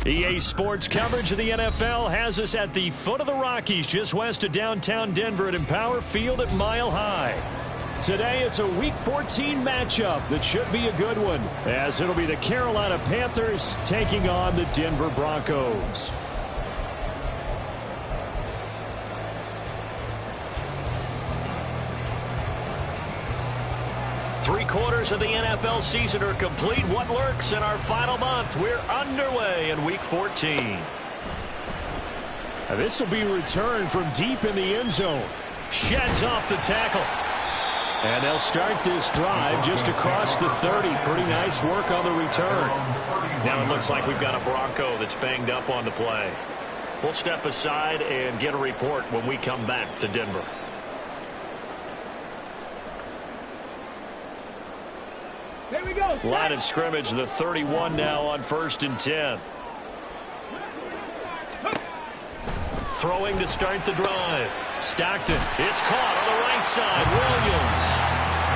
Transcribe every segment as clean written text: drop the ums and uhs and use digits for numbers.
EA Sports coverage of the NFL has us at the foot of the Rockies, just west of downtown Denver at Empower Field at Mile High. Today, it's a Week 14 matchup that should be a good one, as it'll be the Carolina Panthers taking on the Denver Broncos. Three-quarters of the NFL season are complete. What lurks in our final month? We're underway in Week 14. This will be a return from deep in the end zone. Sheds off the tackle. And they'll start this drive just across the 30. Pretty nice work on the return. Now it looks like we've got a Bronco that's banged up on the play. We'll step aside and get a report when we come back to Denver. There we go. Line of scrimmage, the 31 now on 1st and 10. Throwing to start the drive. Stockton. It's caught on the right side. Williams.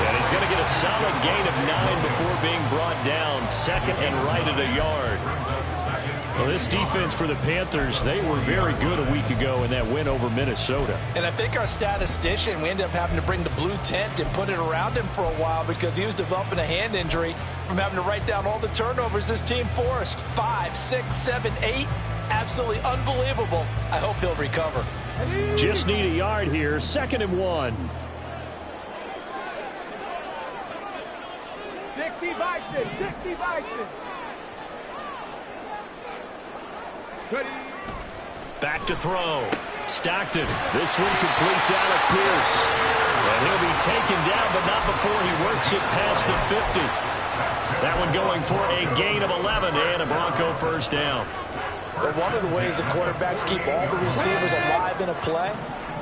And he's going to get a solid gain of 9 before being brought down. Second and right at a yard. Well, this defense for the Panthers, they were very good a week ago in that win over Minnesota. And I think our statistician, we ended up having to bring the blue tent and put it around him for a while because he was developing a hand injury from having to write down all the turnovers this team forced. 5, 6, 7, 8. Absolutely unbelievable. I hope he'll recover. Just need a yard here. 2nd and 1. 60 Bison, 60 Bison. Back to throw. Stockton. This one completes Alec Pierce. And he'll be taken down, but not before he works it past the 50. That one going for a gain of 11 and a Bronco first down. Well, one of the ways the quarterbacks keep all the receivers alive in a play,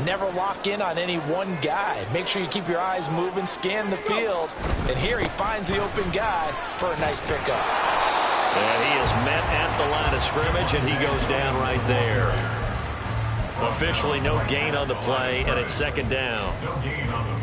never lock in on any one guy. Make sure you keep your eyes moving, scan the field. And here he finds the open guy for a nice pickup. And he is met at the line of scrimmage, and he goes down right there. Officially no gain on the play, and it's 2nd down.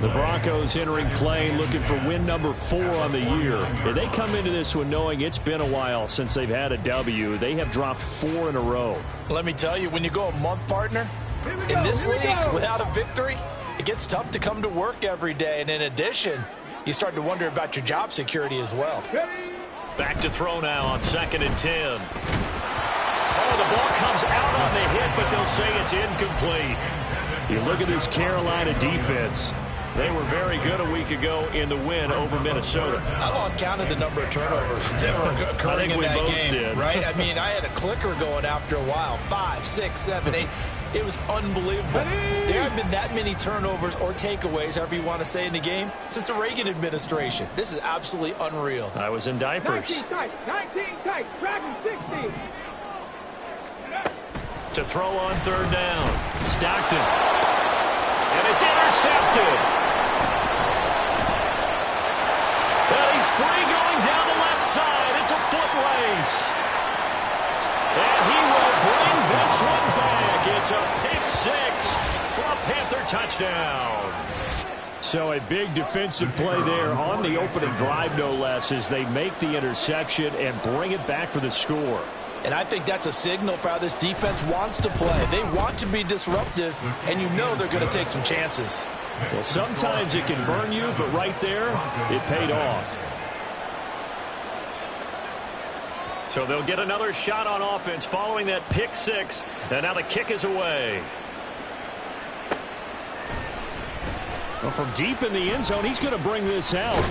The Broncos entering play looking for win number 4 on the year. And they come into this one knowing it's been a while since they've had a W. They have dropped 4 in a row. Let me tell you, when you go a month, partner, in this league without a victory, it gets tough to come to work every day. And in addition, you start to wonder about your job security as well. Back to throw now on 2nd and 10. Oh, the ball comes out on the hit, but they'll say it's incomplete. You look at this Carolina defense. They were very good a week ago in the win over Minnesota. I lost count of the number of turnovers that were occurring in that game, did. right? I mean, I had a clicker going after a while. 5, 6, 7, 8. It was unbelievable. There haven't been that many turnovers or takeaways, however you want to say, in the game since the Reagan administration. This is absolutely unreal. I was in diapers. 19 tight, Dragon 16. To throw on 3rd down. Stockton. And it's intercepted. And he's free going down the left side. It's a foot race. And he will bring this one back. It's a pick 6 for a Panther touchdown. So a big defensive play there on the opening drive, no less, as they make the interception and bring it back for the score. And I think that's a signal for how this defense wants to play. They want to be disruptive, and you know they're going to take some chances. Well, sometimes it can burn you, but right there, it paid off. So they'll get another shot on offense following that pick 6, and now the kick is away. Well, from deep in the end zone, he's going to bring this out.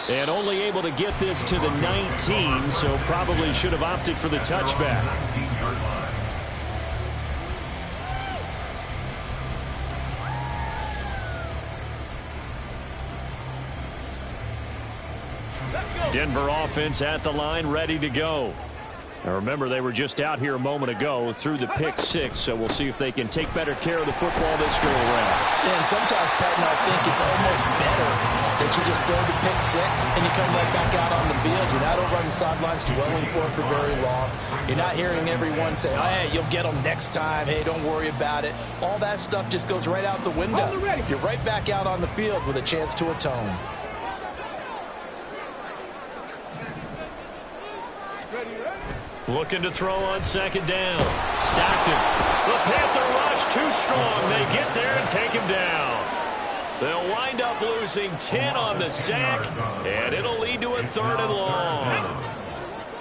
And only able to get this to the 19, so probably should have opted for the touchback. Denver offense at the line, ready to go. Now remember, they were just out here a moment ago through the pick 6, so we'll see if they can take better care of the football this go around. Yeah, and sometimes, partner, I think it's almost better that you just throw the pick 6 and you come right back out on the field. You're not over on the sidelines dwelling for it for very long. You're not hearing everyone say, oh, hey, you'll get them next time. Hey, don't worry about it. All that stuff just goes right out the window. You're right back out on the field with a chance to atone. Ready? Looking to throw on second down. Stockton. The Panther rush too strong. They get there and take him down. They'll wind up losing 10 on the sack, and it'll lead to a 3rd and long.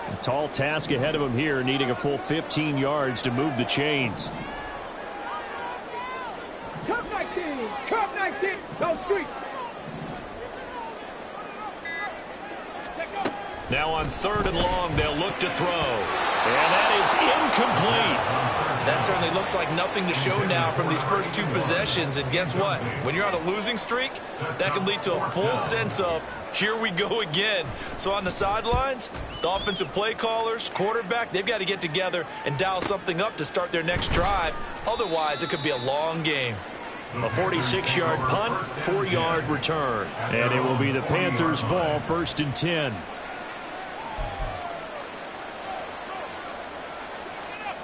A tall task ahead of him here, needing a full 15 yards to move the chains. Cup 19. Cup 19. Go streets. Now on 3rd and long, they'll look to throw. And that is incomplete. That certainly looks like nothing to show now from these first 2 possessions. And guess what? When you're on a losing streak, that can lead to a full sense of, here we go again. So on the sidelines, the offensive play callers, quarterback, they've got to get together and dial something up to start their next drive. Otherwise, it could be a long game. A 46-yard punt, 4-yard return. And it will be the Panthers' ball, 1st and 10.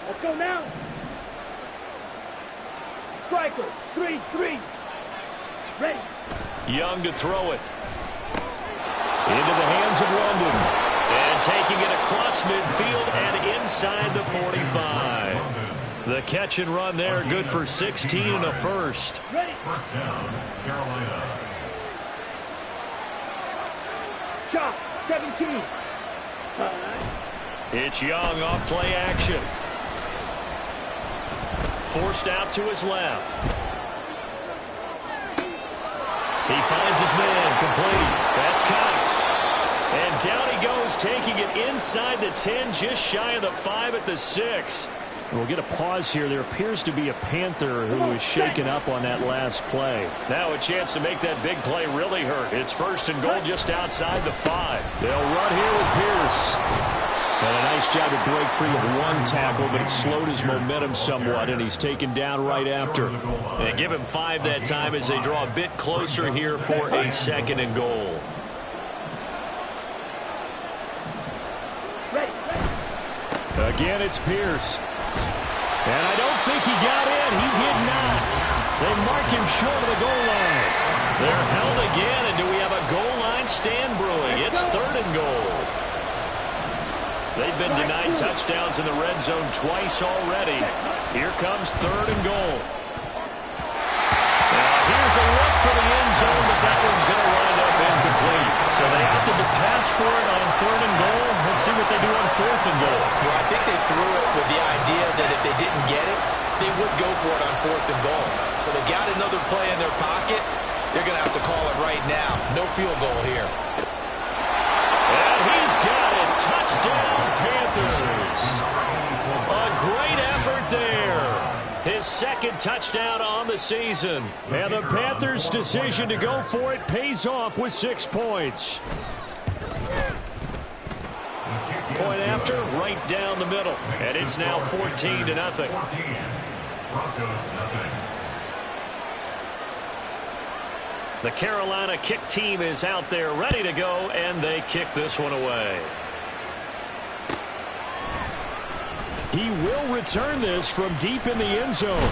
Let's go now. Strikers, 3-3. Ready. Young to throw it. Into the hands of London. And taking it across midfield and inside the 45. The catch and run there, good for 16 and a first. Ready. First down, Carolina. Chop, 17. It's Young off play action. Forced out to his left. He finds his man, complete. That's Cox. And down he goes, taking it inside the 10, just shy of the 5 at the 6. We'll get a pause here. There appears to be a Panther who was shaken up on that last play. Now a chance to make that big play really hurt. It's 1st and goal just outside the 5. They'll run here with Pierce. And a nice job to break free of 1 tackle, but it slowed his momentum somewhat, and he's taken down right after. And give him 5 that time as they draw a bit closer here for a 2nd and goal. Again, it's Pierce. And I don't think he got in. He did not. They mark him short of the goal line. They're held again, and do we have a goal line stand brewing? It's 3rd and goal. They've been denied touchdowns in the red zone twice already. Here comes 3rd and goal. Now here's a look for the end zone, but that one's going to wind up incomplete. So they opted to pass for it on 3rd and goal. Let's see what they do on 4th and goal. Well, I think they threw it with the idea that if they didn't get it, they would go for it on 4th and goal. So they got another play in their pocket. They're going to have to call it right now. No field goal here. And he's got it. Touchdown, Panthers. A great effort there. His 2nd touchdown on the season. And the Panthers' decision to go for it pays off with 6 points. Point after, right down the middle. And it's now 14-0. Broncos, nothing. The Carolina kick team is out there ready to go, and they kick this one away. He will return this from deep in the end zone.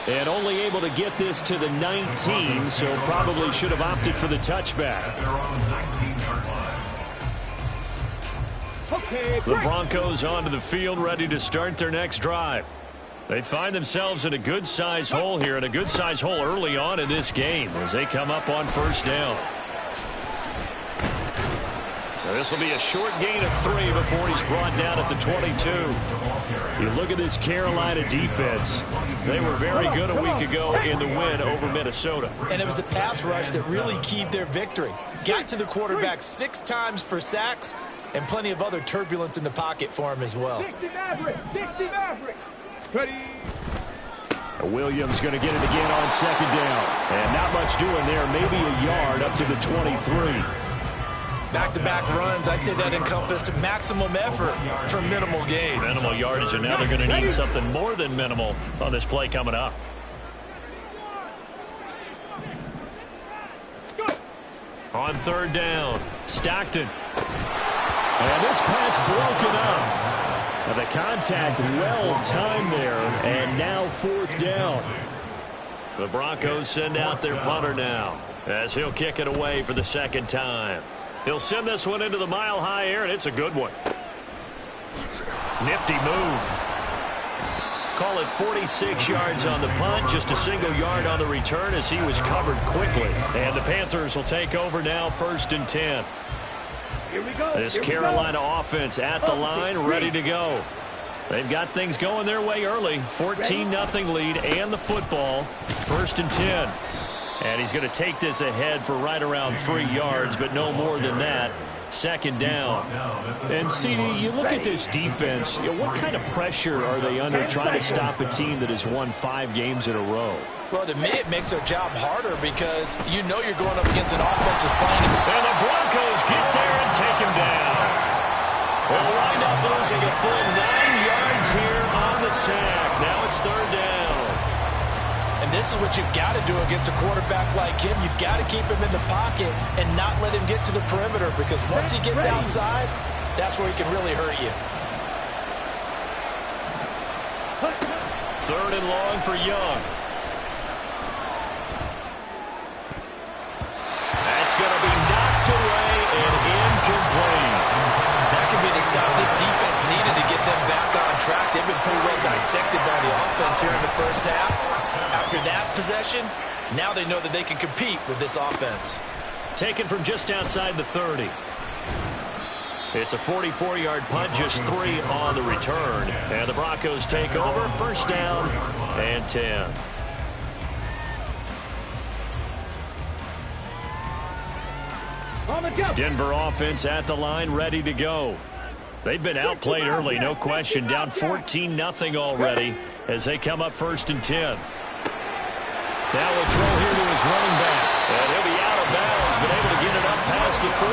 And only able to get this to the 19, so probably should have opted for the touchback. They're on the 19-yard line. Okay, The Broncos onto the field, ready to start their next drive. They find themselves in a good-sized hole here, and a good-sized hole early on in this game as they come up on 1st down. Now, this will be a short gain of 3 before he's brought down at the 22. You look at this Carolina defense. They were very good a week ago in the win over Minnesota. And it was the pass rush that really keyed their victory. Got to the quarterback 6 times for sacks and plenty of other turbulence in the pocket for him as well. 60 Maverick, 60 Maverick. Ready. Williams going to get it again on 2nd down. And not much doing there. Maybe a yard up to the 23. Back-to-back runs, I'd say that encompassed maximum effort for minimal gain. Minimal yardage, and now they're going to need something more than minimal on this play coming up. On 3rd down, Stockton. And this pass broken up. The contact well timed there, and now 4th down. The Broncos send out their punter now as he'll kick it away for the 2nd time. He'll send this one into the mile-high air, and it's a good one. Nifty move. Call it 46 yards on the punt, just a single yard on the return as he was covered quickly. And the Panthers will take over now, 1st and 10. Here we go. This Carolina offense at the line, ready to go. They've got things going their way early. 14-0 lead and the football. 1st and 10. And he's going to take this ahead for right around 3 yards, but no more than that. 2nd down. And, CD, you look at this defense, what kind of pressure are they under trying to stop a team that has won 5 games in a row? Well, to me, it makes their job harder because you know you're going up against an offense that's playing. And the Broncos get there and take him down. They'll wind up losing a full 9 yards here on the sack. Now it's 3rd down. And this is what you've got to do against a quarterback like him. You've got to keep him in the pocket and not let him get to the perimeter because once he gets outside, that's where he can really hurt you. 3rd and long for Young. That's going to be knocked away and incomplete. That could be the stop this defense needed to get them back on track. They've been pretty well dissected by the offense here in the first half. After that possession, now they know that they can compete with this offense. Taken from just outside the 30. It's a 44-yard punt, just 3 on the return. And the Broncos take over, 1st down and 10. Denver offense at the line, ready to go. They've been outplayed early, no question. Down 14-0 already as they come up 1st and 10. Now a throw here to his running back. And he'll be out of bounds, but able to get it up past the 45.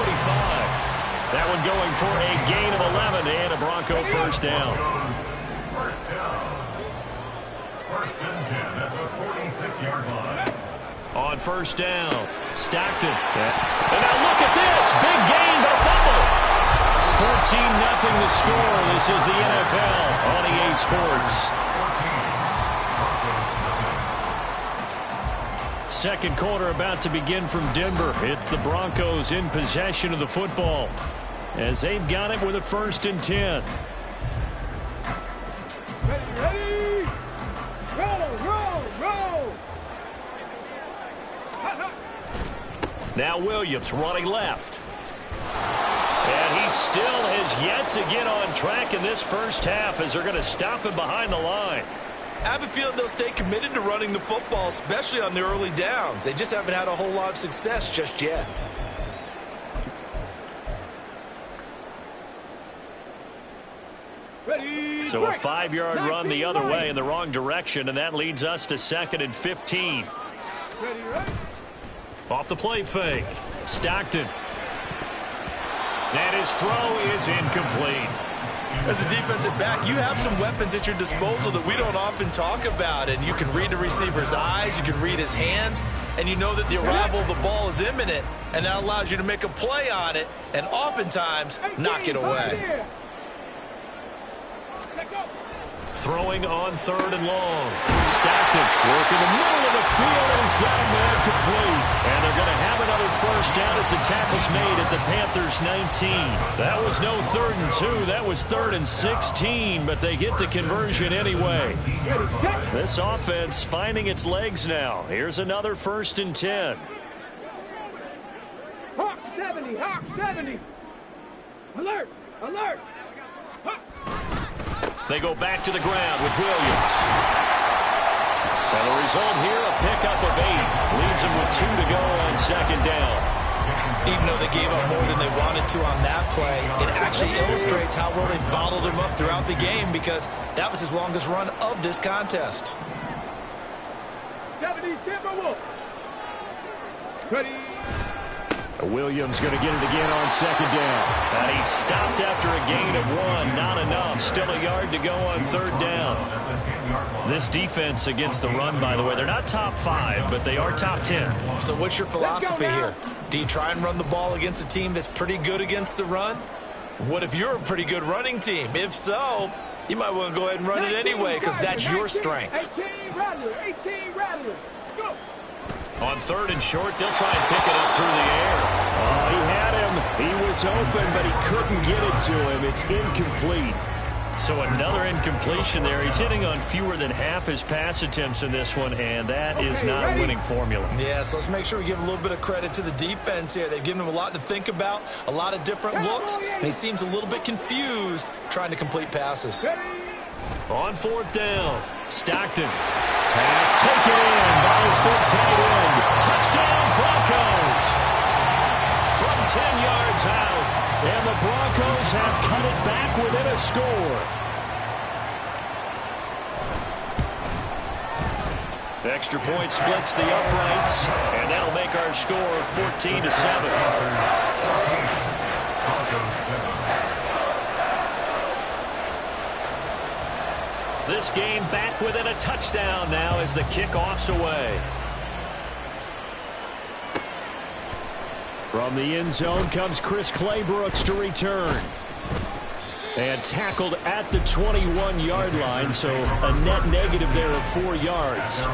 That one going for a gain of 11 and a Bronco 1st down. 1st and 10 at the 46-yard line. On 1st down, Stockton. And now look at this. Big gain, but a fumble. 14-0 the score. This is the NFL on EA Sports. 2nd quarter about to begin from Denver. It's the Broncos in possession of the football as they've got it with a 1st and 10. Ready? Roll. Now Williams running left. And he still has yet to get on track in this first half as they're going to stop him behind the line. I have a feeling they'll stay committed to running the football, especially on the early downs. They just haven't had a whole lot of success just yet. Ready? So a 5-yard run the other way in the wrong direction, and that leads us to 2nd and 15. Ready, right? Off the play fake. Stockton. And his throw is incomplete. As a defensive back, you have some weapons at your disposal that we don't often talk about. And you can read the receiver's eyes, you can read his hands, and you know that the arrival of the ball is imminent. And that allows you to make a play on it and oftentimes knock it away. Throwing on 3rd and long. Stockton working the middle of the field, and he's got a man complete. And they're going to have another 1st down as the tackle's made at the Panthers' 19. That was no 3rd and 2. That was 3rd and 16, but they get the conversion anyway. This offense finding its legs now. Here's another 1st and 10. Hawk 70, Hawk 70. Alert. Hawk. They go back to the ground with Williams. And the result here, a pickup of 8. Leaves them with 2 to go on 2nd down. Even though they gave up more than they wanted to on that play, it actually illustrates how well they bottled him up throughout the game because that was his longest run of this contest. 70, Timberwolves. Ready? Williams going to get it again on 2nd down. And he's stopped after a gain of 1. Not enough. Still a yard to go on 3rd down. This defense against the run, by the way, they're not top 5, but they are top 10. So what's your philosophy here? Do you try and run the ball against a team that's pretty good against the run? What if you're a pretty good running team? If so, you might want to go ahead and run it anyway because that's your strength. 18 Rattlers. Go. On 3rd and short, they'll try and pick it up through the air. Oh, he had him. He was open, but he couldn't get it to him. It's incomplete. So another incompletion there. He's hitting on fewer than half his pass attempts in this one, and that is not a winning formula. Yeah, so let's make sure we give a little bit of credit to the defense here. They've given him a lot to think about, a lot of different looks, and he seems a little bit confused trying to complete passes. On fourth down, Stockton. Pass taken in by his big tight end. Touchdown, Broncos. From 10 yards out, and the Broncos have cut it back within a score. The extra point splits the uprights, and that'll make our score 14-7. This game back within a touchdown now as the kickoff's away. From the end zone comes Chris Claybrooks to return. And tackled at the 21-yard line, so a net negative there of 4 yards.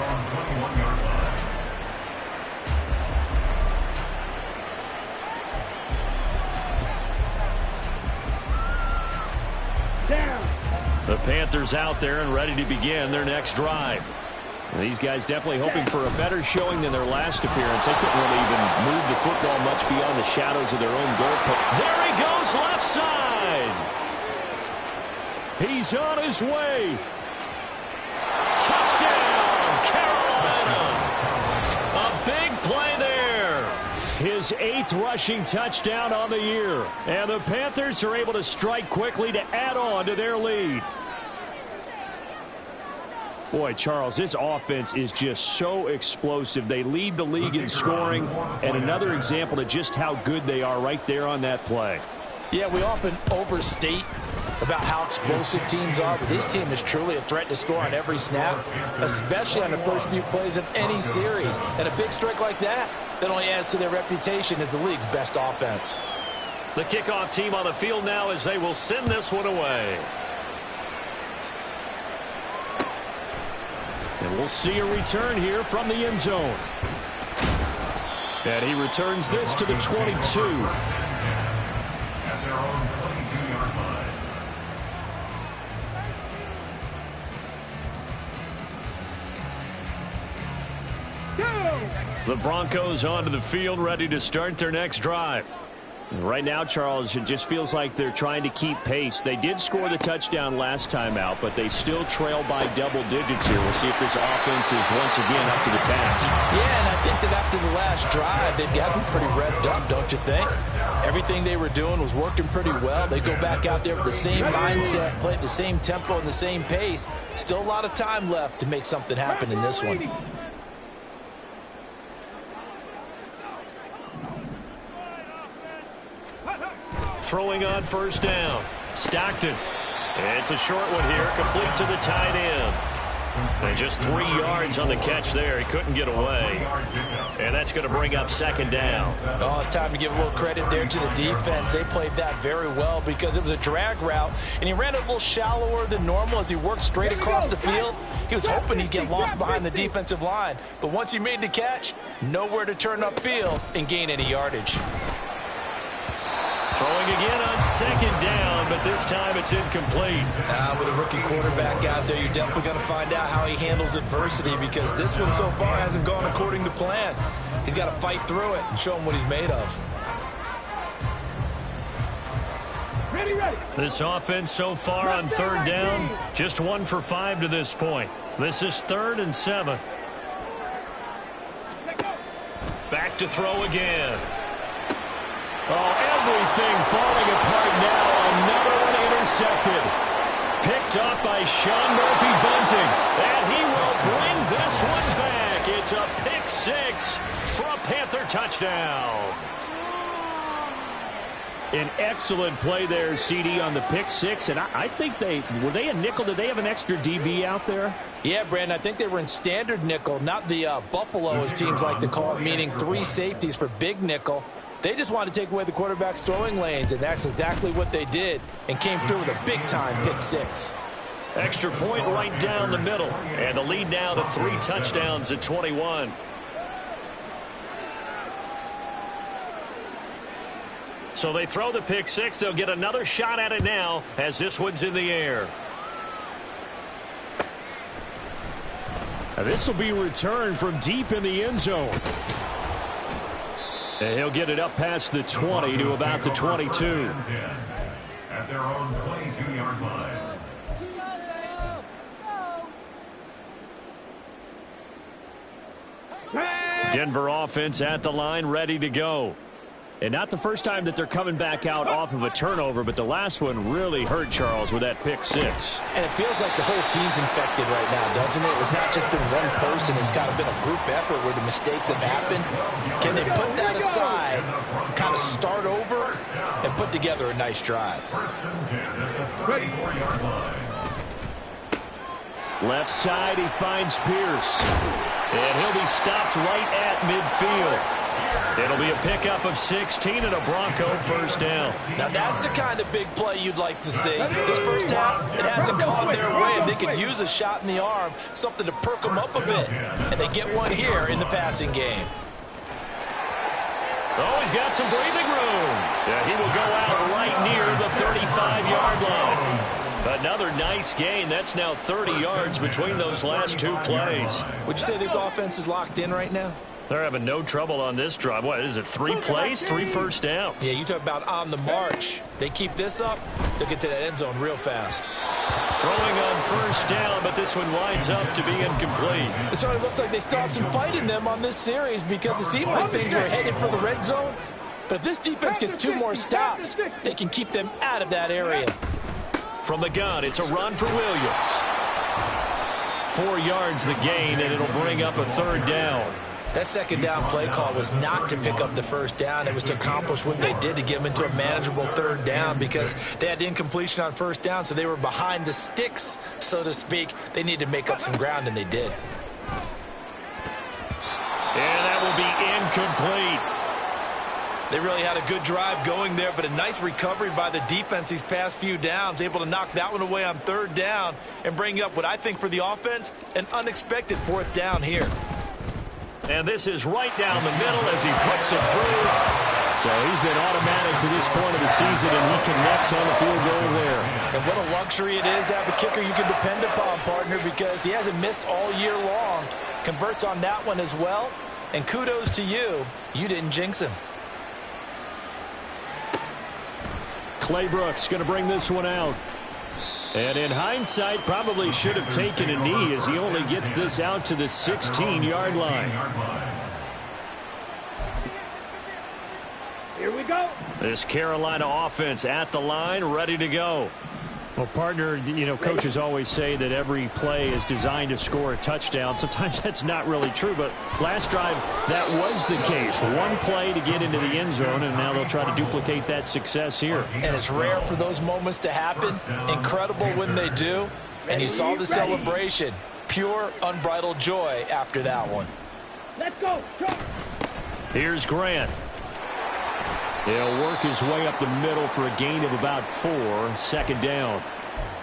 The Panthers out there and ready to begin their next drive. And these guys definitely hoping for a better showing than their last appearance. They couldn't really even move the football much beyond the shadows of their own goal post. There he goes, left side. He's on his way. Touchdown, Carolina. A big play there. His 8th rushing touchdown on the year. And the Panthers are able to strike quickly to add on to their lead. Boy, Charles, this offense is just so explosive. They lead the league in scoring, and another example of just how good they are right there on that play. Yeah, we often overstate about how explosive teams are, but this team is truly a threat to score on every snap, especially on the first few plays of any series. And a big strike like that only adds to their reputation as the league's best offense. The kickoff team on the field now as they will send this one away. And we'll see a return here from the end zone. And he returns this to the 22. At their own 22-yard line. The Broncos onto the field, ready to start their next drive. And right now, Charles, it just feels like they're trying to keep pace. They did score the touchdown last time out, but they still trail by double digits here. We'll see if this offense is once again up to the task. Yeah, and I think that after the last drive, they've gotten pretty revved up, don't you think? Everything they were doing was working pretty well. They go back out there with the same mindset, play at the same tempo and the same pace. Still a lot of time left to make something happen in this one. Throwing on first down. Stockton. It's a short one here, complete to the tight end. And just 3 yards on the catch there. He couldn't get away. And that's going to bring up second down. Oh, it's time to give a little credit there to the defense. They played that very well because it was a drag route, and he ran it a little shallower than normal as he worked straight across the field. He was hoping he'd get lost behind the defensive line. But once he made the catch, nowhere to turn upfield and gain any yardage. Throwing again on second down, but this time it's incomplete. With a rookie quarterback out there, you're definitely going to find out how he handles adversity because this one so far hasn't gone according to plan. He's got to fight through it and show him what he's made of. Ready. This offense so far on third down, just 1 for 5 to this point. This is 3rd and 7. Back to throw again. Oh, everything falling apart now. Another one intercepted. Picked up by Sean Murphy-Bunting. And he will bring this one back. It's a pick 6 for a Panther touchdown. An excellent play there, CD, on the pick 6. And I think were they a nickel? Did they have an extra DB out there? Yeah, Brandon, I think they were in standard nickel, not the Buffalo, as teams like to call it, meaning 3 safeties for big nickel. They just wanted to take away the quarterback's throwing lanes, and that's exactly what they did and came through with a big-time pick 6. Extra point right down the middle, and the lead now to 3 touchdowns at 21. So they throw the pick six. They'll get another shot at it now as this one's in the air. Now this will be returned from deep in the end zone. And he'll get it up past the 20 to about the 22. At their own 22-yard line. Denver offense at the line, ready to go. And not the first time that they're coming back out off of a turnover, but the last one really hurt Charles with that pick six. And it feels like the whole team's infected right now, doesn't it? It's not just been one person. It's kind of been a group effort where the mistakes have happened. Can they put that aside, kind of start over, and put together a nice drive? Left side, he finds Pierce. And he'll be stopped right at midfield. It'll be a pickup of 16 and a Bronco first down. Now that's the kind of big play you'd like to see. This first half, it hasn't gone their way, and they could use a shot in the arm, something to perk them up a bit. And they get one here in the passing game. Oh, he's got some breathing room. Yeah, he will go out right near the 35-yard line. Another nice gain. That's now 30 yards between those last two plays. Would you say this offense is locked in right now? They're having no trouble on this drive. What is it, 3 plays, 3 first downs? Yeah, you talk about on the march. They keep this up, they'll get to that end zone real fast. Throwing on first down, but this one winds up to be incomplete. It certainly looks like they still have some fight in them on this series because it seemed like things were headed for the red zone. But if this defense gets 2 more stops, they can keep them out of that area. From the gun, it's a run for Williams. 4 yards the gain, and it'll bring up a third down. That second down play call was not to pick up the first down. It was to accomplish what they did to get them into a manageable third down because they had incompletion on first down, so they were behind the sticks, so to speak. They needed to make up some ground, and they did. And that will be incomplete. They really had a good drive going there, but a nice recovery by the defense these past few downs, able to knock that one away on third down and bring up what I think for the offense, an unexpected fourth down here. And this is right down the middle as he puts it through. So he's been automatic to this point of the season, and he connects on the field goal there. And what a luxury it is to have a kicker you can depend upon, partner, because he hasn't missed all year long. Converts on that one as well. And kudos to you. You didn't jinx him. Claybrooks going to bring this one out. And in hindsight, probably should have taken a knee as he only gets this out to the 16-yard line. Here we go. This Carolina offense at the line, ready to go. Well, partner, you know, coaches always say that every play is designed to score a touchdown. Sometimes that's not really true, but last drive, that was the case. One play to get into the end zone, and now they'll try to duplicate that success here. And it's rare for those moments to happen. Incredible when they do. And you saw the celebration. Pure, unbridled joy after that one. Let's go. Here's Grant. He'll work his way up the middle for a gain of about 4. Second down.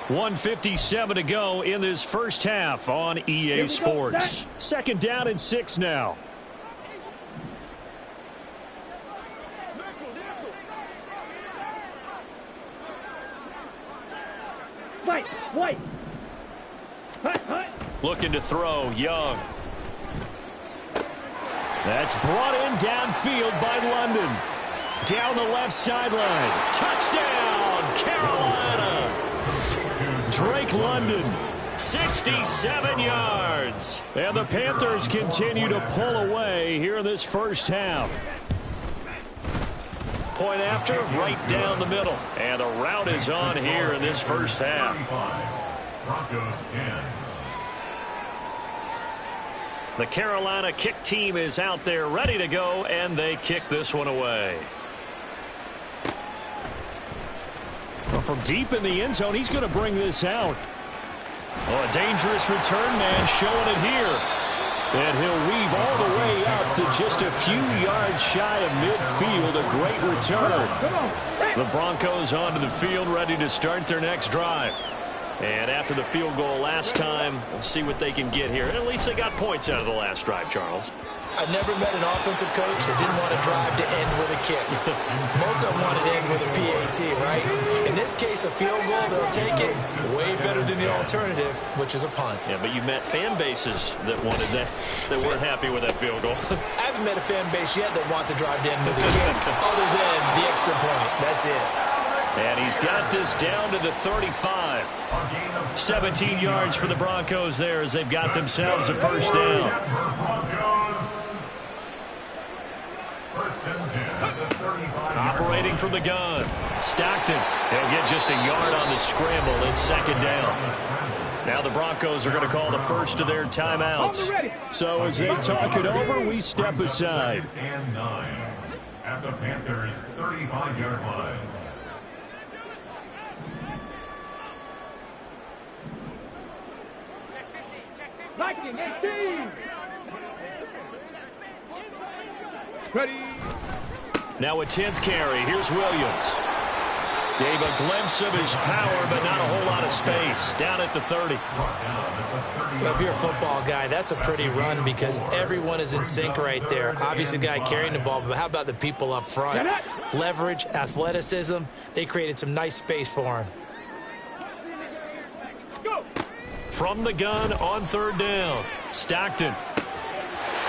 1:57 to go in this first half on EA Sports. Second down and 6 now. White. Looking to throw, Young. That's brought in downfield by London. Down the left sideline. Touchdown, Carolina. Drake London, 67 yards. And the Panthers continue to pull away here in this first half. Point after, right down the middle. And the route is on here in this first half. Broncos 10. The Carolina kick team is out there ready to go, and they kick this one away. Well, from deep in the end zone, he's going to bring this out. Oh, a dangerous return man showing it here. And he'll weave all the way out to just a few yards shy of midfield. A great return. The Broncos onto the field ready to start their next drive. And after the field goal last time, we'll see what they can get here. And at least they got points out of the last drive, Charles. I never met an offensive coach that didn't want to drive to end with a kick. Most of them wanted to end with a PAT, right? In this case, a field goal, they'll take it way better than the alternative, which is a punt. Yeah, but you met fan bases that wanted that weren't happy with that field goal. I haven't met a fan base yet that wants to drive to end with a kick, other than the extra point. That's it. And he's got this down to the 35. 17 yards for the Broncos there as they've got themselves a first down. Operating from the gun. Stockton. He'll get just a yard on the scramble. It's second down. Now the Broncos are going to call the first of their timeouts. So as they talk it over, we step aside. And 9 at the Panthers' 35-yard line. Lightning 18. Ready. Now a 10th carry. Here's Williams. Gave a glimpse of his power, but not a whole lot of space. Down at the 30. Well, if you're a football guy, that's a pretty run because everyone is in sync right there. Obviously, the guy carrying the ball, but how about the people up front? Leverage, athleticism. They created some nice space for him. Go. From the gun on third down. Stockton.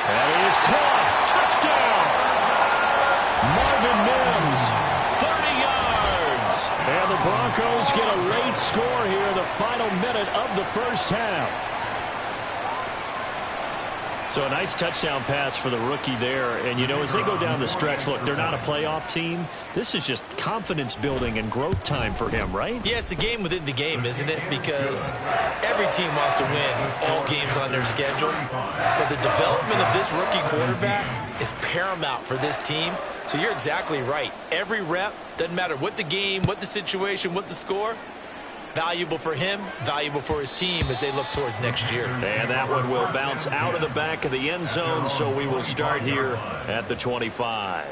That is caught. Touchdown. Marvin Mims. 30 yards. And the Broncos get a late score here in the final minute of the first half. So a nice touchdown pass for the rookie there. And, you know, as they go down the stretch, look, they're not a playoff team. This is just confidence building and growth time for him, right? Yeah, it's a game within the game, isn't it? Because every team wants to win all games on their schedule. But the development of this rookie quarterback is paramount for this team. So you're exactly right. Every rep, doesn't matter what the game, what the situation, what the score, valuable for him, valuable for his team as they look towards next year. And that one will bounce out of the back of the end zone, so we will start here at the 25.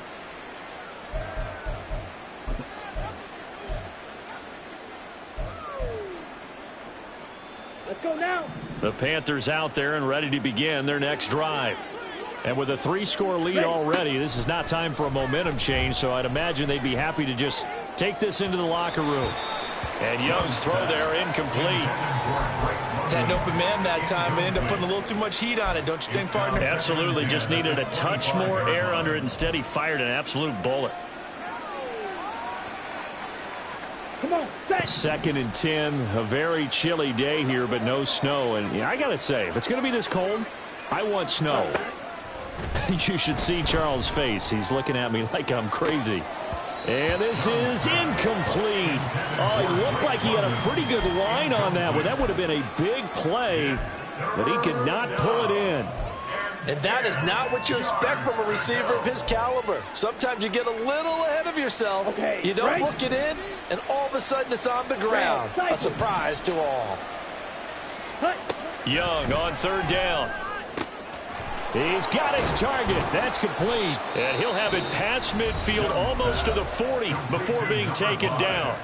Let's go now. The Panthers out there and ready to begin their next drive. And with a 3-score lead already, this is not time for a momentum change, so I'd imagine they'd be happy to just take this into the locker room. And Young's throw there incomplete. Had an open man that time and ended up putting a little too much heat on it, don't you think, partner? Absolutely. Just needed a touch more air under it. Instead, he fired an absolute bullet. Come on, set. Second and 10. A very chilly day here, but no snow. And yeah, I got to say, if it's going to be this cold, I want snow. You should see Charles' face. He's looking at me like I'm crazy. And this is incomplete. Oh, he looked like he had a pretty good line on that one. That would have been a big play, but he could not pull it in. And that is not what you expect from a receiver of his caliber. Sometimes you get a little ahead of yourself. Okay, you don't right. look it in, and all of a sudden it's on the ground. A surprise to all. Young on third down. He's got his target. That's complete. And he'll have it past midfield almost to the 40 before being taken down.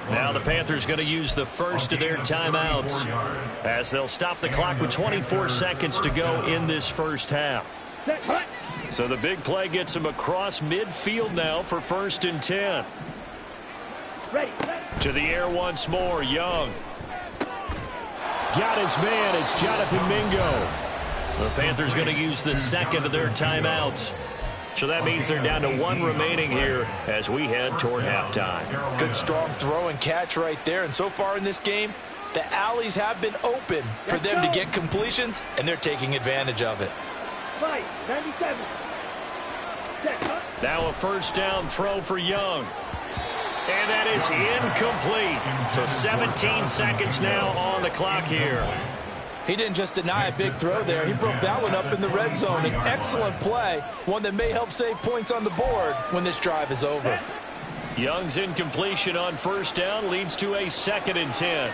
Now the Panthers going to use the first of their timeouts as they'll stop the clock with 24 seconds to go in this first half. So the big play gets him across midfield now for 1st and 10. To the air once more, Young. Got his man. It's Jonathan Mingo. The Panthers going to use the second of their timeouts. So that means they're down to 1 remaining here as we head toward halftime. Good strong throw and catch right there. And so far in this game, the alleys have been open for them to get completions, and they're taking advantage of it. 97. Now a first down throw for Young. And that is incomplete. So 17 seconds now on the clock here. He didn't just deny a big throw there. He broke that one up in the red zone. An excellent play, one that may help save points on the board when this drive is over. Young's incompletion on first down leads to a 2nd and 10.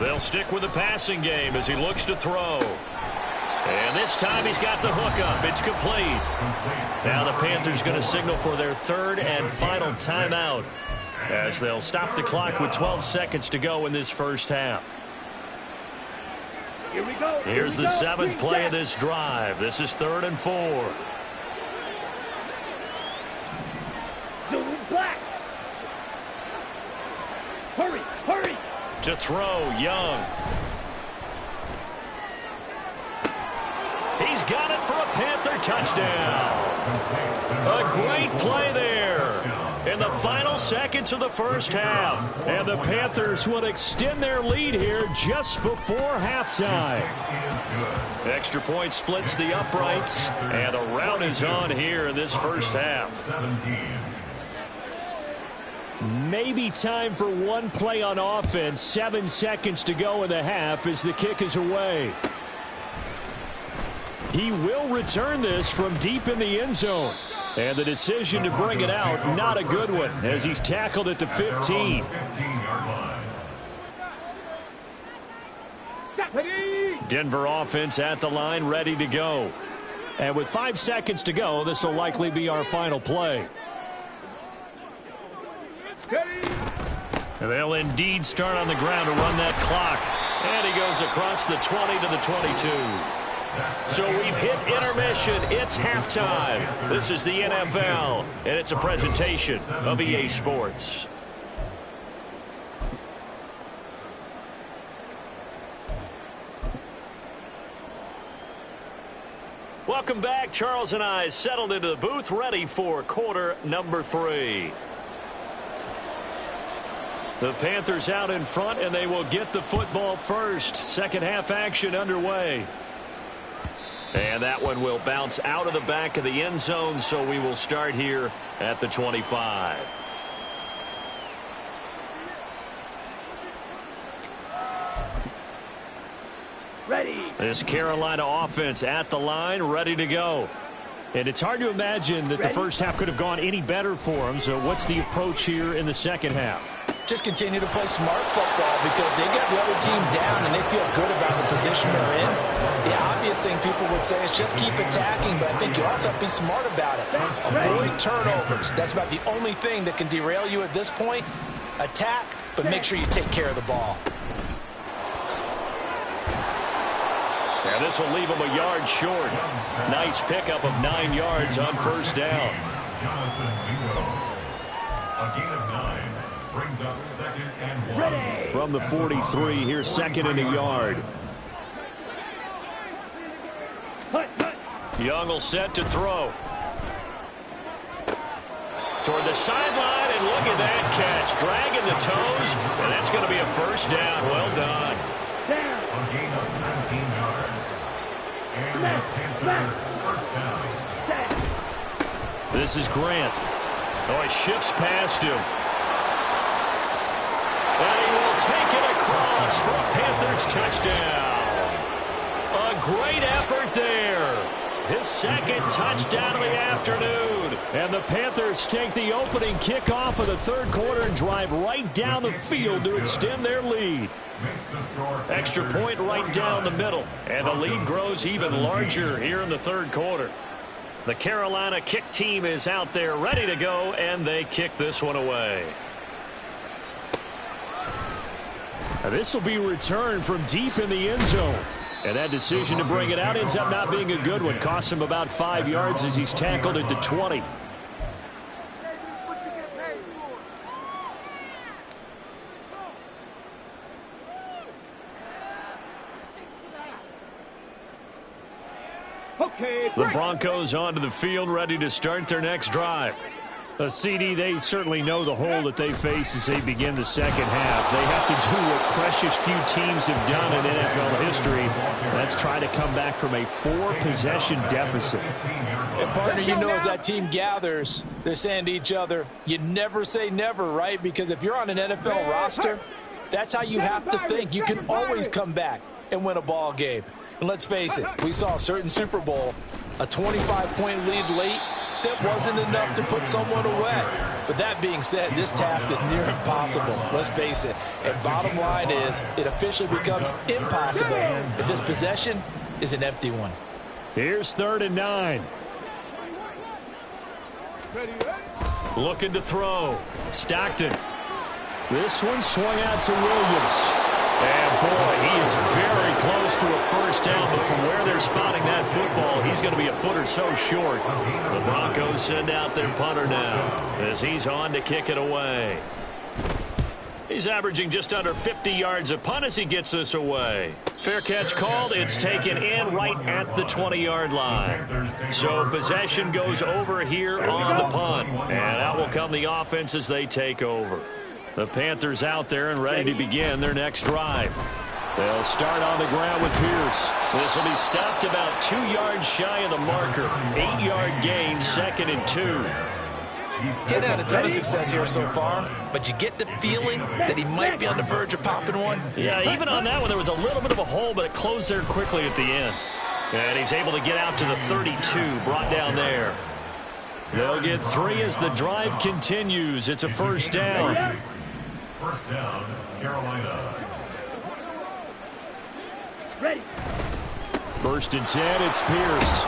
They'll stick with the passing game as he looks to throw. And this time he's got the hook up. It's complete. Now the Panthers going to signal for their 3rd and final timeout. as they'll stop the clock with 12 seconds to go in this first half. Here we go. Here's the seventh play of this drive. This is 3rd and 4. Zoom black. Hurry, hurry. To throw, Young. He's got it for a Panther touchdown. A great play there in the final seconds of the first half. And the Panthers will extend their lead here just before halftime. Extra point splits the uprights, and a rout is on here in this first half. Maybe time for one play on offense. 7 seconds to go in the half as the kick is away. He will return this from deep in the end zone. And the decision to bring it out, not a good one, as he's tackled at the 15. Denver offense at the line, ready to go. And with 5 seconds to go, this will likely be our final play. And they'll indeed start on the ground to run that clock. And he goes across the 20 to the 22. So we've hit intermission. It's halftime. This is the NFL, and it's a presentation of EA Sports. Welcome back. Charles and I settled into the booth, ready for quarter number 3. The Panthers out in front, and they will get the football first. Second half action underway. And that one will bounce out of the back of the end zone, so we will start here at the 25. Ready. This Carolina offense at the line, ready to go. And it's hard to imagine that the first half could have gone any better for them. So what's the approach here in the second half? Just continue to play smart football because they got the other team down and they feel good about the position they're in. The obvious thing people would say is just keep attacking, but I think you also have to be smart about it. Avoid turnovers. That's about the only thing that can derail you at this point. Attack, but make sure you take care of the ball. And this will leave him a yard short. Nice pickup of 9 yards on first down. A gain of 9 brings up 2nd and 1. From the 43, here's 2nd and a yard. Young will set to throw. Toward the sideline, and look at that catch. Dragging the toes, and that's going to be a first down. Well done. A gain of 19 yards. And the Panthers first down. This is Grant. Oh, he shifts past him. And he will take it across for a Panthers touchdown. A great effort there. His 2nd touchdown of the afternoon. And the Panthers take the opening kickoff of the 3rd quarter and drive right down the field to extend their lead. Extra point right down the middle. And the lead grows even larger here in the 3rd quarter. The Carolina kick team is out there ready to go, and they kick this one away. Now this will be returned from deep in the end zone. And that decision to bring it out ends up not being a good one. Costs him about 5 yards as he's tackled at the 20. The Broncos onto the field, ready to start their next drive. A CD, they certainly know the hole that they face as they begin the second half. They have to do what precious few teams have done in NFL history. That's try to come back from a 4-possession deficit. And partner, you know, as that team gathers, they're saying to each other, you never say never, right? Because if you're on an NFL roster, that's how you have to think. You can always come back and win a ball game. And let's face it, we saw a certain Super Bowl, a 25-point lead late. That wasn't enough to put someone away. But that being said, this task is near impossible. Let's face it. And bottom line is, it officially becomes impossible if this possession is an empty one. Here's 3rd and 9. Looking to throw. Stockton This one swung out to Williams. And, boy, he is very close to a first down, but from where they're spotting that football, he's going to be a foot or so short. The Broncos send out their punter now as he's on to kick it away. He's averaging just under 50 yards a punt as he gets this away. Fair catch called. It's taken in right at the 20-yard line. So possession goes over here on the punt. And out will come the offense as they take over. The Panthers out there and ready to begin their next drive. They'll start on the ground with Pierce. This will be stopped about 2 yards shy of the marker. 8-yard gain, 2nd and 2. Getting had a ton of success here so far, but you get the feeling that he might be on the verge of popping one. Yeah, even on that one, there was a little bit of a hole, but it closed there quickly at the end. And he's able to get out to the 32, brought down there. They'll get 3 as the drive continues. It's a first down. First down, Carolina. Ready. 1st and 10, it's Pierce.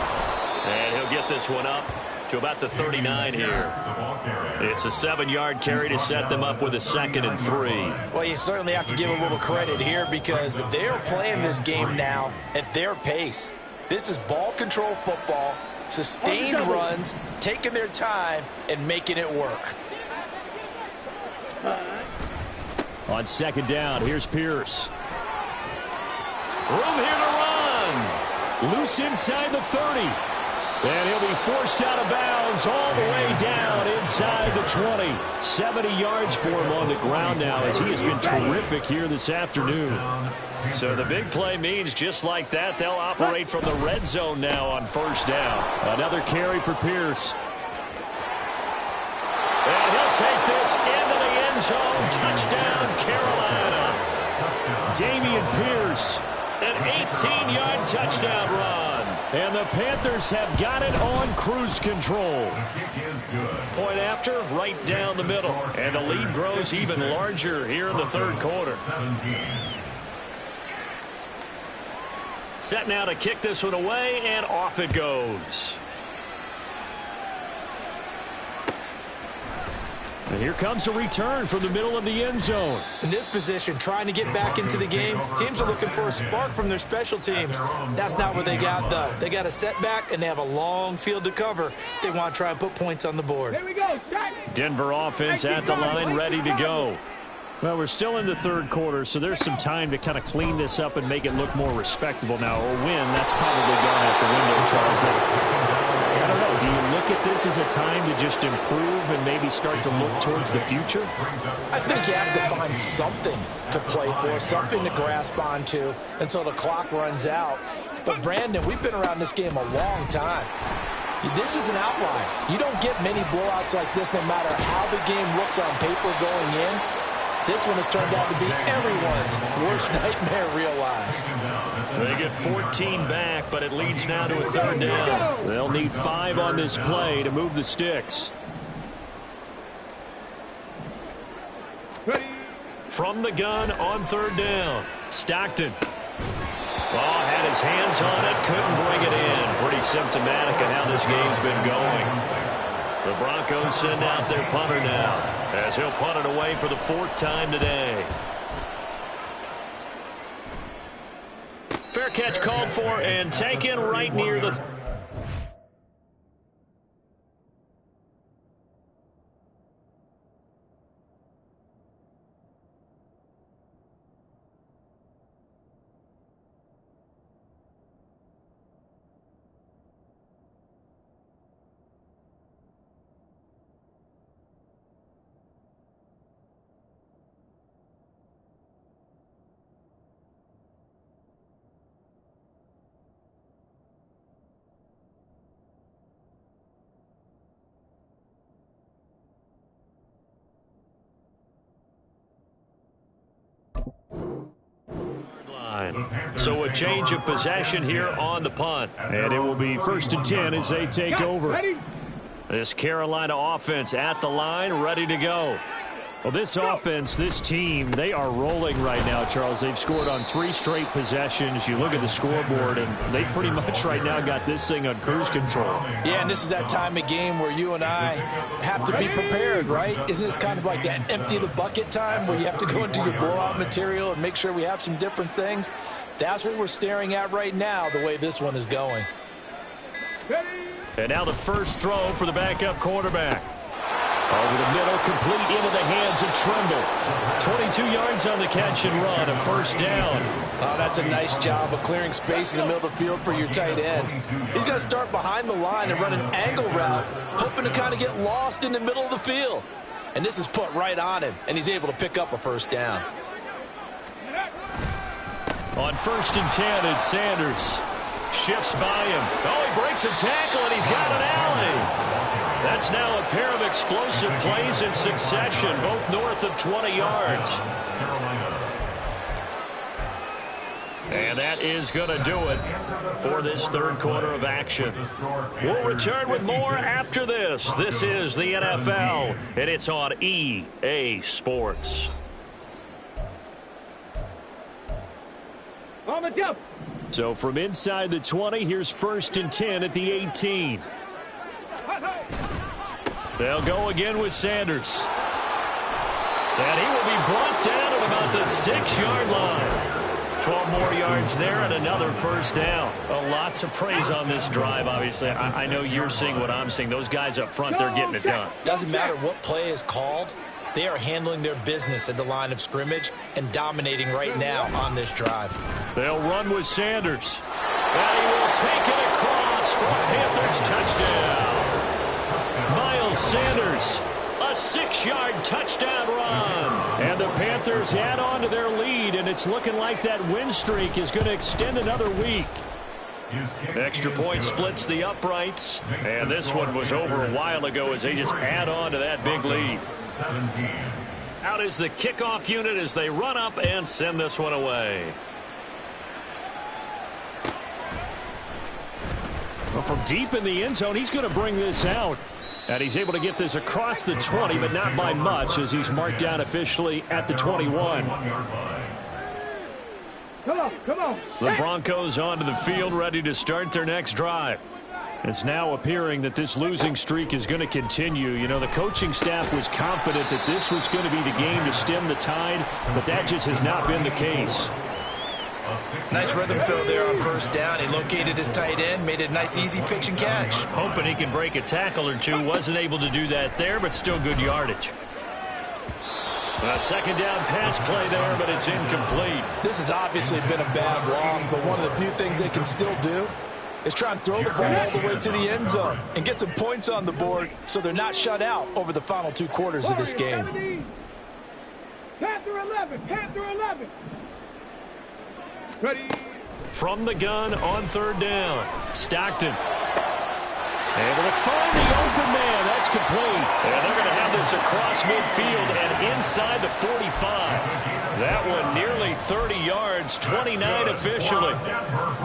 And he'll get this one up to about the 39 here. It's a 7-yard carry to set them up with a 2nd and 3. Well, you certainly have to give a little credit here because they're playing this game now at their pace. This is ball control football, sustained runs, taking their time, and making it work. On 2nd down, here's Pierce. Room here to run. Loose inside the 30. And he'll be forced out of bounds all the way down inside the 20. 70 yards for him on the ground now as he has been terrific here this afternoon. So the big play means just like that, they'll operate from the red zone now on first down. Another carry for Pierce. And he'll take this into the end zone. Touchdown, Carolina. Dameon Pierce, an 18-yard touchdown run. And the Panthers have got it on cruise control. Point after, right down the middle. And the lead grows even larger here in the third quarter. Set now to kick this one away, and off it goes. And here comes a return from the middle of the end zone. In this position, trying to get back into the game, teams are looking for a spark from their special teams. That's not what they got, though. They got a setback, and they have a long field to cover if they want to try and put points on the board. Here we go. Denver offense at the line, ready to go. Well, we're still in the third quarter, so there's some time to kind of clean this up and make it look more respectable now. Or win, that's probably gone out the window, Charles. But I don't know. Do you look at this as a time to just improve and maybe start to look towards the future? I think you have to find something to play for, something to grasp onto until the clock runs out. But, Brandon, we've been around this game a long time. This is an outlier. You don't get many blowouts like this no matter how the game looks on paper going in. This one has turned out to be everyone's worst nightmare realized. They get 14 back, but it leads now to a third down. They'll need 5 on this play to move the sticks. Ready. From the gun on third down, Stockton. Oh, had his hands on it, couldn't bring it in. Pretty symptomatic of how this game's been going. The Broncos send out their punter now as he'll punt it away for the 4th time today. Fair catch called for and taken right near the... So a change of possession here on the punt. And it will be 1st and 10 as they take over. This Carolina offense at the line, ready to go. Well, this offense, this team, they are rolling right now, Charles. They've scored on 3 straight possessions. You look at the scoreboard, and they pretty much right now got this thing on cruise control. Yeah, and this is that time of game where you and I have to be prepared, right? Isn't this kind of like that empty the bucket time where you have to go into your blowout material and make sure we have some different things? That's what we're staring at right now, the way this one is going. And now the first throw for the backup quarterback. Over the middle, complete into the hands of Trimble. 22 yards on the catch and run, a first down. Oh, that's a nice job of clearing space in the middle of the field for your tight end. He's going to start behind the line and run an angle route, hoping to kind of get lost in the middle of the field. And this is put right on him, and he's able to pick up a first down. On 1st and 10, it's Sanders. Shifts by him. Oh, he breaks a tackle, and he's got an alley. That's now a pair of explosive plays in succession, both north of 20 yards. And that is going to do it for this third quarter of action. We'll return with more after this. This is the NFL, and it's on EA Sports. On the jump. So from inside the 20, here's 1st and 10 at the 18. They'll go again with Sanders. And he will be brought down at about the 6-yard line. 12 more yards there and another first down. A lot to praise on this drive, obviously. I know you're seeing what I'm seeing. Those guys up front, they're getting it done. Doesn't matter what play is called. They are handling their business at the line of scrimmage and dominating right now on this drive. They'll run with Sanders. And he will take it across for a Panthers touchdown. Miles Sanders, a 6-yard touchdown run. And the Panthers add on to their lead, and it's looking like that win streak is going to extend another week. Extra point splits the uprights, and this one was over a while ago as they just add on to that big lead. Out is the kickoff unit as they run up and send this one away. Well, from deep in the end zone, he's going to bring this out. And he's able to get this across the 20, but not by much, as he's marked down officially at the 21. Come on. The Broncos onto the field, ready to start their next drive. It's now appearing that this losing streak is going to continue. You know, the coaching staff was confident that this was going to be the game to stem the tide, but that just has not been the case. Nice rhythm throw there on first down. He located his tight end, made it a nice, easy pitch and catch. Hoping he can break a tackle or two. Wasn't able to do that there, but still good yardage. A second down pass play there, but it's incomplete. This has obviously been a bad loss, but one of the few things they can still do is try and throw the ball all the way to the end zone and get some points on the board so they're not shut out over the final 2 quarters of this game. Panther 11. Ready. From the gun on 3rd down. Stockton. Able to find the open man. That's complete. And they're going to have this across midfield and inside the 45. That one nearly 30 yards, 29 officially.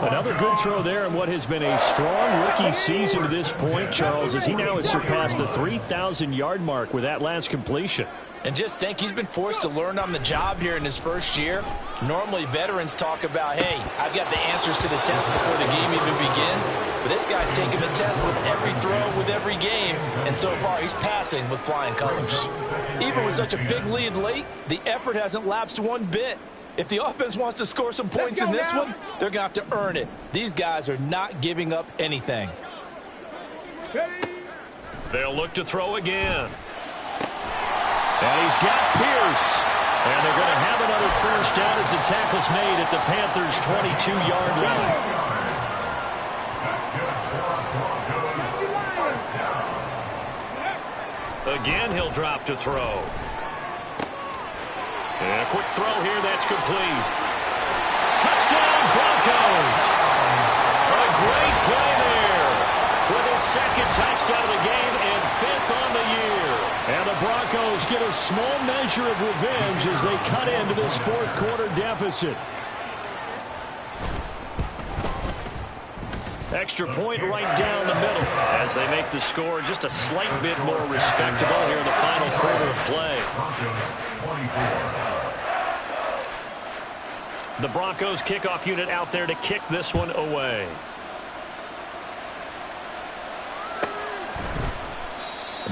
Another good throw there in what has been a strong rookie season to this point, Charles, as he now has surpassed the 3,000-yard mark with that last completion. And just think, he's been forced to learn on the job here in his first year. Normally, veterans talk about, hey, I've got the answers to the test before the game even begins. But this guy's taking the test with every throw, with every game. And so far, he's passing with flying colors. Even with such a big lead late, the effort hasn't lapsed one bit. If the offense wants to score some points in this one, they're going to have to earn it. These guys are not giving up anything. They'll look to throw again. And he's got Pierce. And they're going to have another first down as the tackle's made at the Panthers' 22-yard line. Again, he'll drop to throw. And a quick throw here, that's complete. Touchdown, Broncos. A great play there. With his 2nd touchdown of the game and 5th on the year. And the Broncos get a small measure of revenge as they cut into this 4th quarter deficit. Extra point right down the middle as they make the score just a slight bit more respectable here in the final quarter of play. The Broncos kickoff unit out there to kick this one away.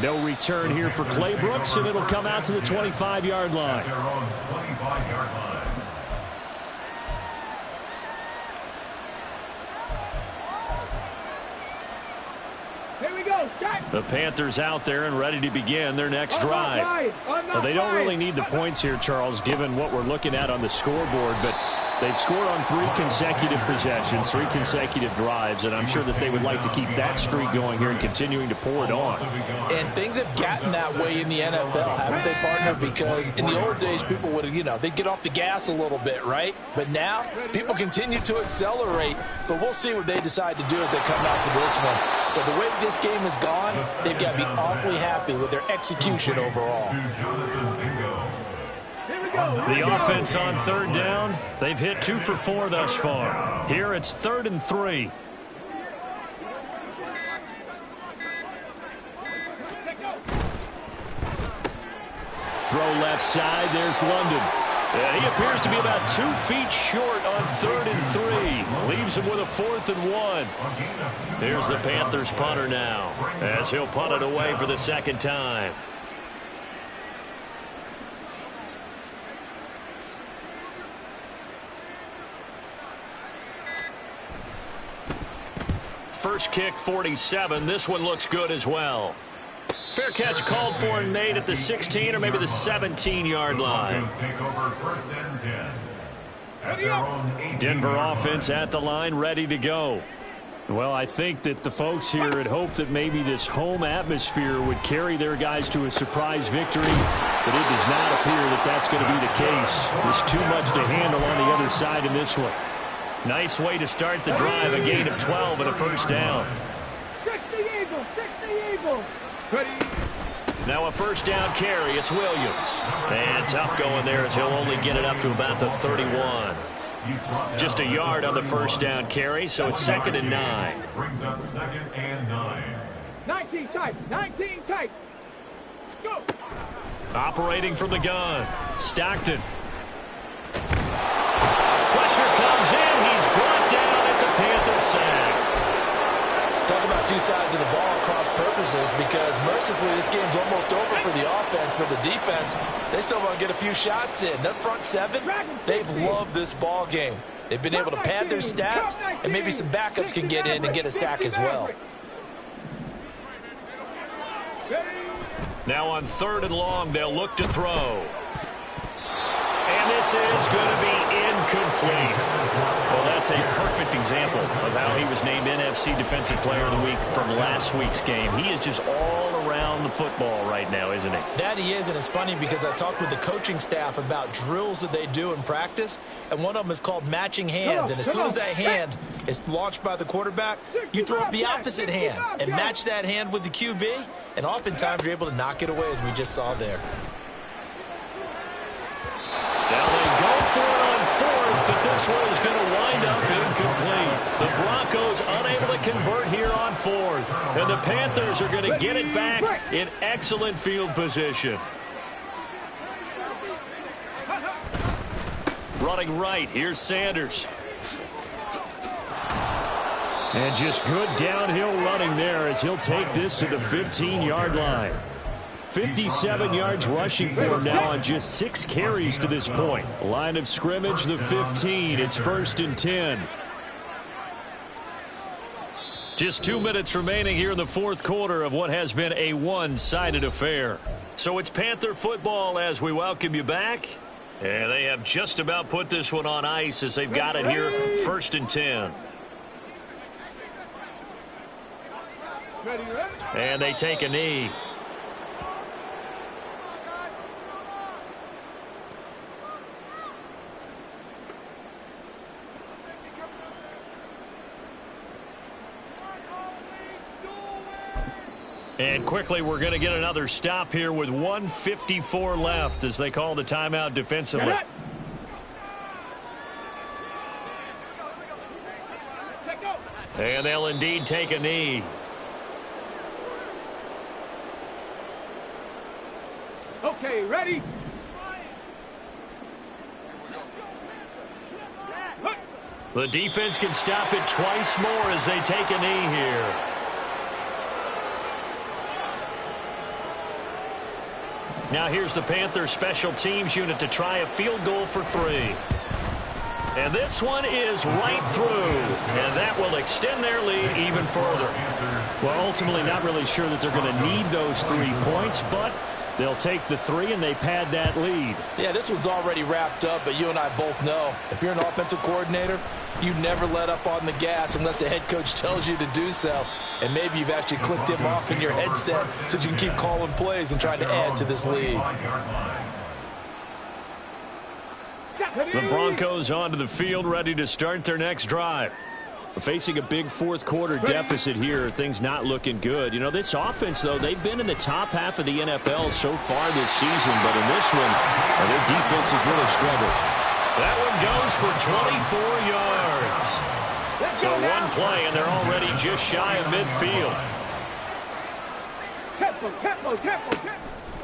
No return here for Clay Brooks, and it'll come out to the 25-yard line. Here we go. The Panthers out there and ready to begin their next drive. Now, they don't really need the points here, Charles, given what we're looking at on the scoreboard, but they've scored on 3 consecutive possessions, 3 consecutive drives, and I'm sure that they would like to keep that streak going here and continuing to pour it on. And things have gotten that way in the NFL, haven't they, partner? Because in the old days, people would have, they'd get off the gas a little bit, right? But now, people continue to accelerate, but we'll see what they decide to do as they come out to this one. But the way this game has gone, they've got to be awfully happy with their execution overall. The offense on 3rd down. They've hit 2 for 4 thus far. Here it's 3rd and 3. Throw left side. There's London. And he appears to be about 2 feet short on 3rd and 3. Leaves him with a 4th and 1. Here's the Panthers punter now as he'll punt it away for the 2nd time. First kick, 47. This one looks good as well. Fair catch called for and made at the 16 or maybe the 17-yard line. Denver offense at the line, ready to go. Well, I think that the folks here had hoped that maybe this home atmosphere would carry their guys to a surprise victory, but it does not appear that that's going to be the case. There's too much to handle on the other side in this one. Nice way to start the drive, a gain of 12 and a 1st down. 60 Eagles, 60 Eagles. Now a 1st down carry, it's Williams. And tough going there as he'll only get it up to about the 31. Just a yard on the 1st down carry, so it's 2nd and 9. Brings up 2nd and 9. 19 tight, 19 tight. Go. Operating from the gun, Stockton. Pressure comes in. He's brought down. It's a Panther sack. Talk about 2 sides of the ball cross purposes, because mercifully this game's almost over for the offense, but the defense, they still want to get a few shots in. That front 7, they've loved this ball game. They've been able to pad their stats, and maybe some backups can get in and get a sack as well. Now on 3rd and long, they'll look to throw. And this is going to be incomplete. Well, that's a perfect example of how he was named NFC Defensive Player of the Week from last week's game. He is just all around the football right now, isn't he? That he is, and it's funny because I talked with the coaching staff about drills that they do in practice, and one of them is called matching hands. And as soon as that hand is launched by the quarterback, you throw up the opposite hand and match that hand with the QB, and oftentimes you're able to knock it away, as we just saw there. Now they go for it on 4th, but this one is going to wind up incomplete. The Broncos unable to convert here on 4th. And the Panthers are going to get it back in excellent field position. Running right, here's Sanders. And just good downhill running there as he'll take this to the 15-yard line. 57 yards rushing for him now on just 6 carries to this point. Line of scrimmage, the 15. It's 1st and 10. Just 2 minutes remaining here in the 4th quarter of what has been a one-sided affair. So it's Panther football as we welcome you back. And they have just about put this one on ice as they've got it here, 1st and 10. And they take a knee. And quickly, we're going to get another stop here with 1:54 left as they call the timeout defensively. And they'll indeed take a knee. Okay, ready? The defense can stop it twice more as they take a knee here. Now here's the Panthers special teams unit to try a field goal for 3. And this one is right through. And that will extend their lead even further. Well, ultimately not really sure that they're going to need those 3 points, but they'll take the 3 and they pad that lead. Yeah, this one's already wrapped up, but you and I both know if you're an offensive coordinator, you never let up on the gas unless the head coach tells you to do so. And maybe you've actually clicked him off in your headset so you can keep calling plays and trying to add to this lead. The Broncos onto the field, ready to start their next drive. Facing a big fourth-quarter deficit here, things not looking good. You know, this offense, though, they've been in the top half of the NFL so far this season, but in this one, their defense has really struggled. That one goes for 24 yards. So one play, and they're already just shy of midfield. Tempo.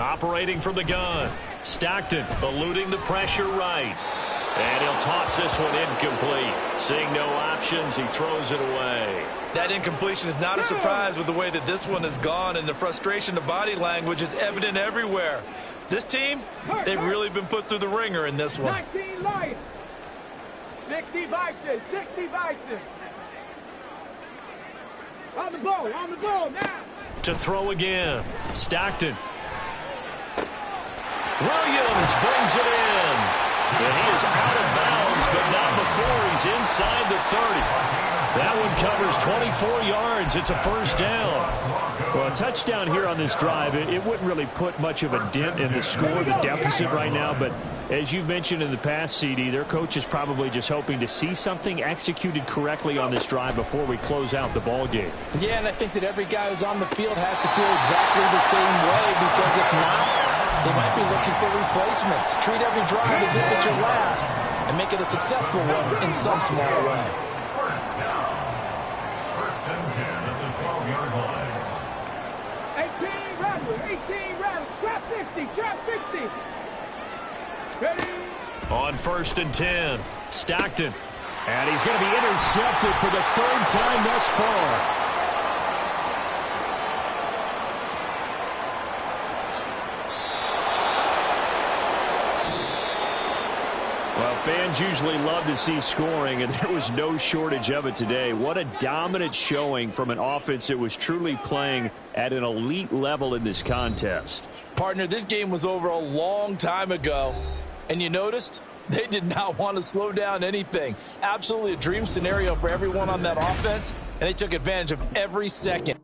Operating from the gun. Stockton eluding the pressure right. And he'll toss this one incomplete. Seeing no options, he throws it away. That incompletion is not a surprise with the way that this one has gone, and the frustration, the body language is evident everywhere. This team, they've really been put through the ringer in this one. 19 Lions. 60 vices. On the ball now. To throw again. Stockton. Williams brings it in. And he is out of bounds, but not before he's inside the 30. That one covers 24 yards. It's a first down. Well, a touchdown here on this drive, it wouldn't really put much of a dent in the score, the deficit right now. But as you've mentioned in the past, CD, their coach is probably just hoping to see something executed correctly on this drive before we close out the ball game. Yeah, and I think that every guy who's on the field has to feel exactly the same way, because if not, they might be looking for replacements. Treat every drive as if it's your last and make it a successful one in some small way. First down. First and 10 at the 12-yard line. 18 rattle. Trap 50. Ready? On first and 10, Stockton. And he's going to be intercepted for the 3rd time thus far. Well, fans usually love to see scoring, and there was no shortage of it today. What a dominant showing from an offense that was truly playing at an elite level in this contest. Partner, this game was over a long time ago, and you noticed they did not want to slow down anything. Absolutely a dream scenario for everyone on that offense, and they took advantage of every second.